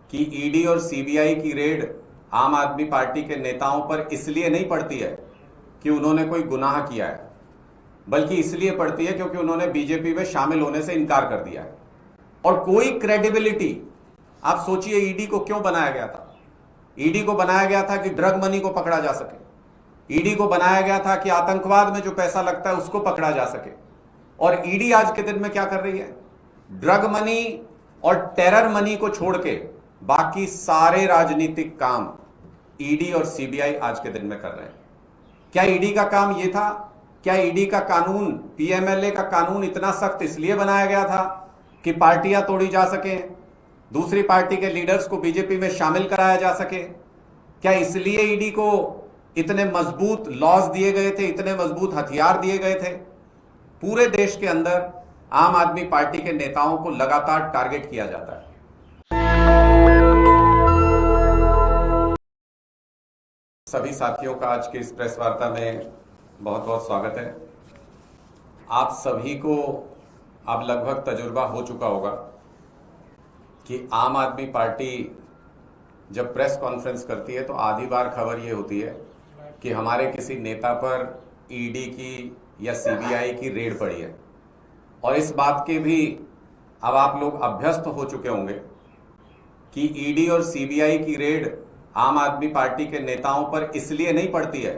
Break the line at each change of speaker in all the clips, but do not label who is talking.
कि ईडी और सीबीआई की रेड आम आदमी पार्टी के नेताओं पर इसलिए नहीं पड़ती है कि उन्होंने कोई गुनाह किया है, बल्कि इसलिए पड़ती है क्योंकि उन्होंने बीजेपी में शामिल होने से इनकार कर दिया है। और कोई क्रेडिबिलिटी, आप सोचिए ईडी को क्यों बनाया गया था। ईडी को बनाया गया था कि ड्रग मनी को पकड़ा जा सके। ईडी को बनाया गया था कि आतंकवाद में जो पैसा लगता है उसको पकड़ा जा सके। और ईडी आज के दिन में क्या कर रही है? ड्रग मनी और टेरर मनी को छोड़ के बाकी सारे राजनीतिक काम ईडी और सीबीआई आज के दिन में कर रहे हैं। क्या ईडी का काम यह था? क्या ईडी का कानून, पीएमएलए का कानून इतना सख्त इसलिए बनाया गया था कि पार्टियां तोड़ी जा सके, दूसरी पार्टी के लीडर्स को बीजेपी में शामिल कराया जा सके? क्या इसलिए ईडी को इतने मजबूत लॉज दिए गए थे, इतने मजबूत हथियार दिए गए थे? पूरे देश के अंदर आम आदमी पार्टी के नेताओं को लगातार टारगेट किया जाता है। सभी साथियों का आज की इस प्रेस वार्ता में बहुत बहुत स्वागत है। आप सभी को अब लगभग तजुर्बा हो चुका होगा कि आम आदमी पार्टी जब प्रेस कॉन्फ्रेंस करती है तो आधी बार खबर ये होती है कि हमारे किसी नेता पर ईडी की या सीबीआई की रेड पड़ी है। और इस बात के भी अब आप लोग अभ्यस्त हो चुके होंगे कि ईडी और सीबीआई की रेड आम आदमी पार्टी के नेताओं पर इसलिए नहीं पड़ती है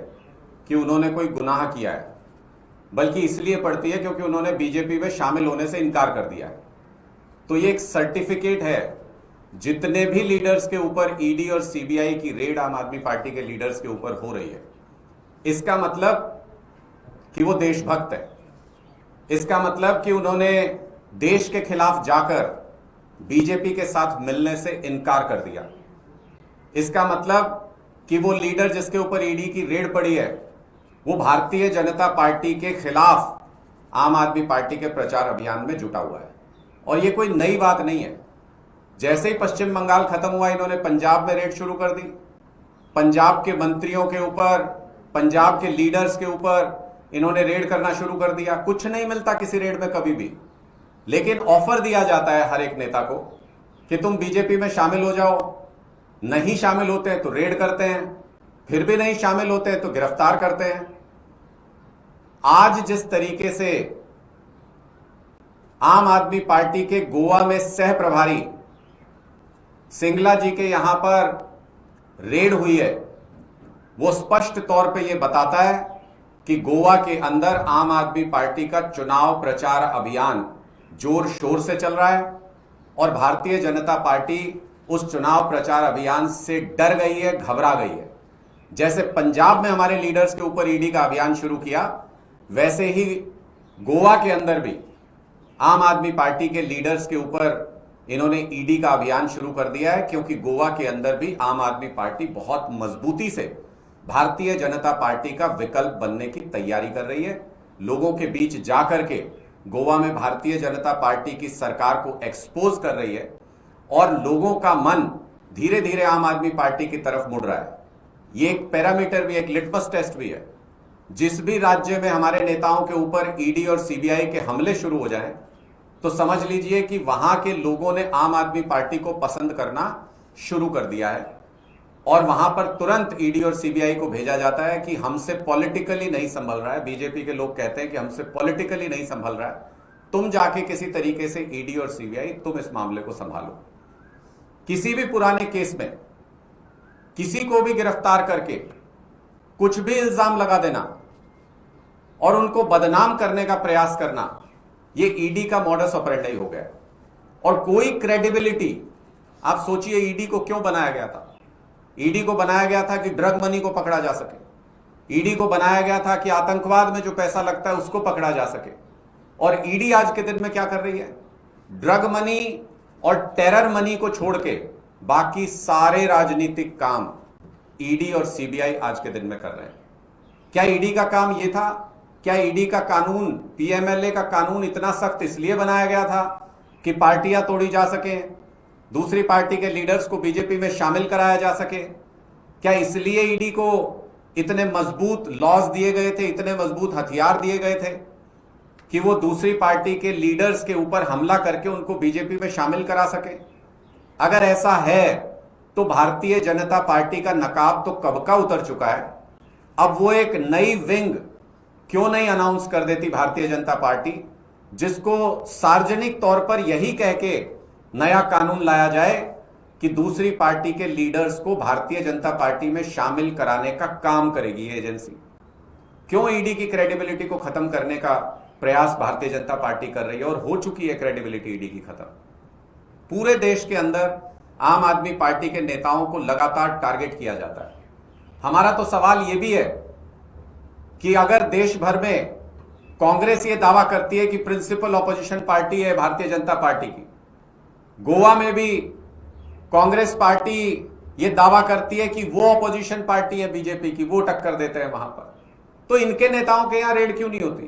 कि उन्होंने कोई गुनाह किया है, बल्कि इसलिए पड़ती है क्योंकि उन्होंने बीजेपी में शामिल होने से इनकार कर दिया है। तो ये एक सर्टिफिकेट है, जितने भी लीडर्स के ऊपर ईडी और सीबीआई की रेड आम आदमी पार्टी के लीडर्स के ऊपर हो रही है, इसका मतलब कि वो देशभक्त है। इसका मतलब कि उन्होंने देश के खिलाफ जाकर बीजेपी के साथ मिलने से इनकार कर दिया। इसका मतलब कि वो लीडर जिसके ऊपर ईडी की रेड पड़ी है वो भारतीय जनता पार्टी के खिलाफ आम आदमी पार्टी के प्रचार अभियान में जुटा हुआ है। और ये कोई नई बात नहीं है। जैसे ही पश्चिम बंगाल खत्म हुआ, इन्होंने पंजाब में रेड शुरू कर दी। पंजाब के मंत्रियों के ऊपर, पंजाब के लीडर्स के ऊपर इन्होंने रेड करना शुरू कर दिया। कुछ नहीं मिलता किसी रेड में कभी भी, लेकिन ऑफर दिया जाता है हर एक नेता को कि तुम बीजेपी में शामिल हो जाओ। नहीं शामिल होते हैं तो रेड करते हैं, फिर भी नहीं शामिल होते हैं तो गिरफ्तार करते हैं। आज जिस तरीके से आम आदमी पार्टी के गोवा में सह प्रभारी सिंगला जी के यहां पर रेड हुई है, वो स्पष्ट तौर पे ये बताता है कि गोवा के अंदर आम आदमी पार्टी का चुनाव प्रचार अभियान जोर शोर से चल रहा है और भारतीय जनता पार्टी उस चुनाव प्रचार अभियान से डर गई है, घबरा गई है। जैसे पंजाब में हमारे लीडर्स के ऊपर ईडी का अभियान शुरू किया, वैसे ही गोवा के अंदर भी आम आदमी पार्टी के लीडर्स के ऊपर इन्होंने ईडी का अभियान शुरू कर दिया है, क्योंकि गोवा के अंदर भी आम आदमी पार्टी बहुत मजबूती से भारतीय जनता पार्टी का विकल्प बनने की तैयारी कर रही है। लोगों के बीच जाकर के गोवा में भारतीय जनता पार्टी की सरकार को एक्सपोज कर रही है और लोगों का मन धीरे धीरे आम आदमी पार्टी की तरफ मुड़ रहा है। ये एक पैरामीटर भी, एक लिटमस टेस्ट भी है। जिस भी राज्य में हमारे नेताओं के ऊपर ईडी और सीबीआई के हमले शुरू हो जाएं, तो समझ लीजिए कि वहां के लोगों ने आम आदमी पार्टी को पसंद करना शुरू कर दिया है और वहां पर तुरंत ईडी और सीबीआई को भेजा जाता है कि हमसे पॉलिटिकली नहीं संभल रहा है। बीजेपी के लोग कहते हैं कि हमसे पॉलिटिकली नहीं संभल रहा है, तुम जाके किसी तरीके से ईडी और सीबीआई तुम इस मामले को संभालो। किसी भी पुराने केस में किसी को भी गिरफ्तार करके कुछ भी इल्जाम लगा देना और उनको बदनाम करने का प्रयास करना, यह ईडी का मॉडस ऑपरेंडी हो गया। और कोई क्रेडिबिलिटी, आप सोचिए ईडी को क्यों बनाया गया था। ईडी को बनाया गया था कि ड्रग मनी को पकड़ा जा सके। ईडी को बनाया गया था कि आतंकवाद में जो पैसा लगता है उसको पकड़ा जा सके। और ईडी आज के दिन में क्या कर रही है? ड्रग मनी और टेरर मनी को छोड़ के बाकी सारे राजनीतिक काम ईडी और सीबीआई आज के दिन में कर रहे हैं। क्या ईडी का काम यह था? क्या ईडी का कानून, पीएमएलए का कानून इतना सख्त इसलिए बनाया गया था कि पार्टियां तोड़ी जा सके, दूसरी पार्टी के लीडर्स को बीजेपी में शामिल कराया जा सके? क्या इसलिए ईडी को इतने मजबूत लॉज दिए गए थे, इतने मजबूत हथियार दिए गए थे कि वो दूसरी पार्टी के लीडर्स के ऊपर हमला करके उनको बीजेपी में शामिल करा सके? अगर ऐसा है तो भारतीय जनता पार्टी का नकाब तो कब का उतर चुका है। अब वो एक नई विंग क्यों नहीं अनाउंस कर देती भारतीय जनता पार्टी, जिसको सार्वजनिक तौर पर यही कह के नया कानून लाया जाए कि दूसरी पार्टी के लीडर्स को भारतीय जनता पार्टी में शामिल कराने का काम करेगी ये एजेंसी। क्यों ईडी की क्रेडिबिलिटी को खत्म करने का प्रयास भारतीय जनता पार्टी कर रही है, और हो चुकी है क्रेडिबिलिटी ईडी की खत्म। पूरे देश के अंदर आम आदमी पार्टी के नेताओं को लगातार टारगेट किया जाता है। हमारा तो सवाल यह भी है कि अगर देश भर में कांग्रेस ये दावा करती है कि प्रिंसिपल ऑपोजिशन पार्टी है भारतीय जनता पार्टी की, गोवा में भी कांग्रेस पार्टी ये दावा करती है कि वो ऑपोजिशन पार्टी है बीजेपी की, वो टक्कर देते हैं वहां पर, तो इनके नेताओं के यहां रेड क्यों नहीं होती?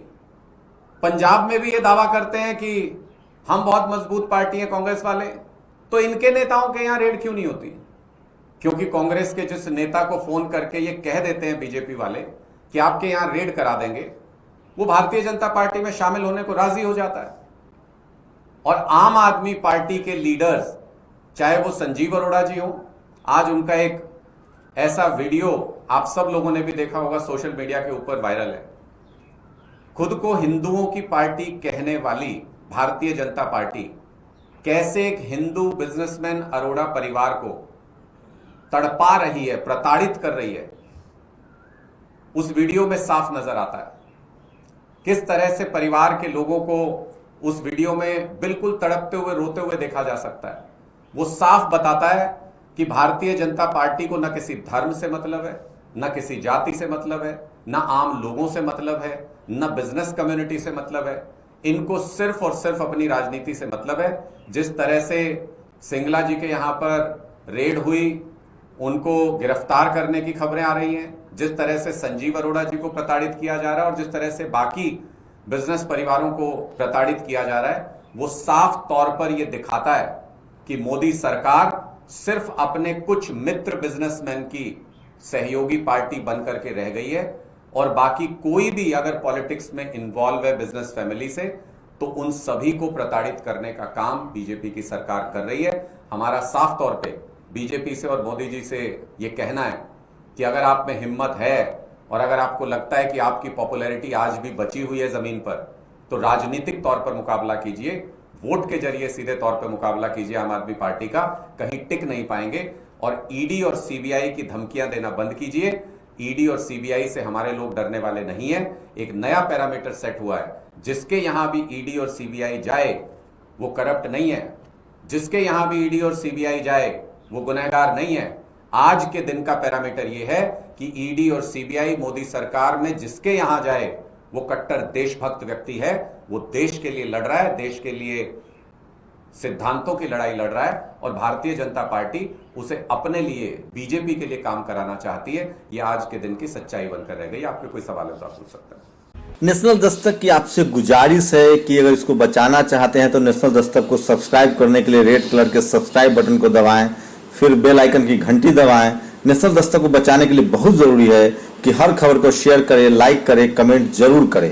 पंजाब में भी ये दावा करते हैं कि हम बहुत मजबूत पार्टी है कांग्रेस वाले, तो इनके नेताओं के यहां रेड क्यों नहीं होती? क्योंकि कांग्रेस के जिस नेता को फोन करके ये कह देते हैं बीजेपी वाले कि आपके यहां रेड करा देंगे, वो भारतीय जनता पार्टी में शामिल होने को राजी हो जाता है। और आम आदमी पार्टी के लीडर्स, चाहे वो संजीव अरोड़ा जी हो, आज उनका एक ऐसा वीडियो आप सब लोगों ने भी देखा होगा, सोशल मीडिया के ऊपर वायरल है। खुद को हिंदुओं की पार्टी कहने वाली भारतीय जनता पार्टी कैसे एक हिंदू बिजनेसमैन अरोड़ा परिवार को तड़पा रही है, प्रताड़ित कर रही है, उस वीडियो में साफ नजर आता है। किस तरह से परिवार के लोगों को उस वीडियो में बिल्कुल तड़पते हुए, रोते हुए देखा जा सकता है। वो साफ बताता है कि भारतीय जनता पार्टी को न किसी धर्म से मतलब है, न किसी जाति से मतलब है, न आम लोगों से मतलब है, न बिजनेस कम्युनिटी से मतलब है। इनको सिर्फ और सिर्फ अपनी राजनीति से मतलब है। जिस तरह से सिंगला जी के यहां पर रेड हुई, उनको गिरफ्तार करने की खबरें आ रही हैं, जिस तरह से संजीव अरोड़ा जी को प्रताड़ित किया जा रहा है और जिस तरह से बाकी बिजनेस परिवारों को प्रताड़ित किया जा रहा है, वो साफ तौर पर यह दिखाता है कि मोदी सरकार सिर्फ अपने कुछ मित्र बिजनेसमैन की सहयोगी पार्टी बनकर के रह गई है, और बाकी कोई भी अगर पॉलिटिक्स में इन्वॉल्व है बिजनेस फैमिली से, तो उन सभी को प्रताड़ित करने का काम बीजेपी की सरकार कर रही है। हमारा साफ तौर पे बीजेपी से और मोदी जी से यह कहना है कि अगर आप में हिम्मत है और अगर आपको लगता है कि आपकी पॉपुलैरिटी आज भी बची हुई है जमीन पर, तो राजनीतिक तौर पर मुकाबला कीजिए, वोट के जरिए सीधे तौर पर मुकाबला कीजिए आम आदमी पार्टी का। कहीं टिक नहीं पाएंगे। और ईडी और सीबीआई की धमकियां देना बंद कीजिए। ईडी और सीबीआई से हमारे लोग डरने वाले नहीं है। एक नया पैरामीटर सेट हुआ है, जिसके यहां भी ईडी और सीबीआई जाए वो करप्ट नहीं है, जिसके यहां भी ईडी और सीबीआई जाए वो गुनहगार नहीं है। आज के दिन का पैरामीटर ये है कि ईडी और सीबीआई मोदी सरकार में जिसके यहां जाए वो कट्टर देशभक्त व्यक्ति है, वो देश के लिए लड़ रहा है, देश के लिए सिद्धांतों की लड़ाई लड़ रहा है, और भारतीय जनता पार्टी उसे अपने लिए, बीजेपी के लिए काम कराना चाहती है। ये आज के दिन की सच्चाई बनकर रह गई। आपके कोई सवाल है तो आप पूछ सकते हैं।
नेशनल दस्तक की आपसे गुजारिश है कि अगर इसको बचाना चाहते हैं तो नेशनल दस्तक को सब्सक्राइब करने के लिए रेड कलर के सब्सक्राइब बटन को दबाएं, फिर बेल आइकन की घंटी दबाएं। नेशनल दस्तक को बचाने के लिए बहुत जरूरी है कि हर खबर को शेयर करें, लाइक करें, कमेंट जरूर करें।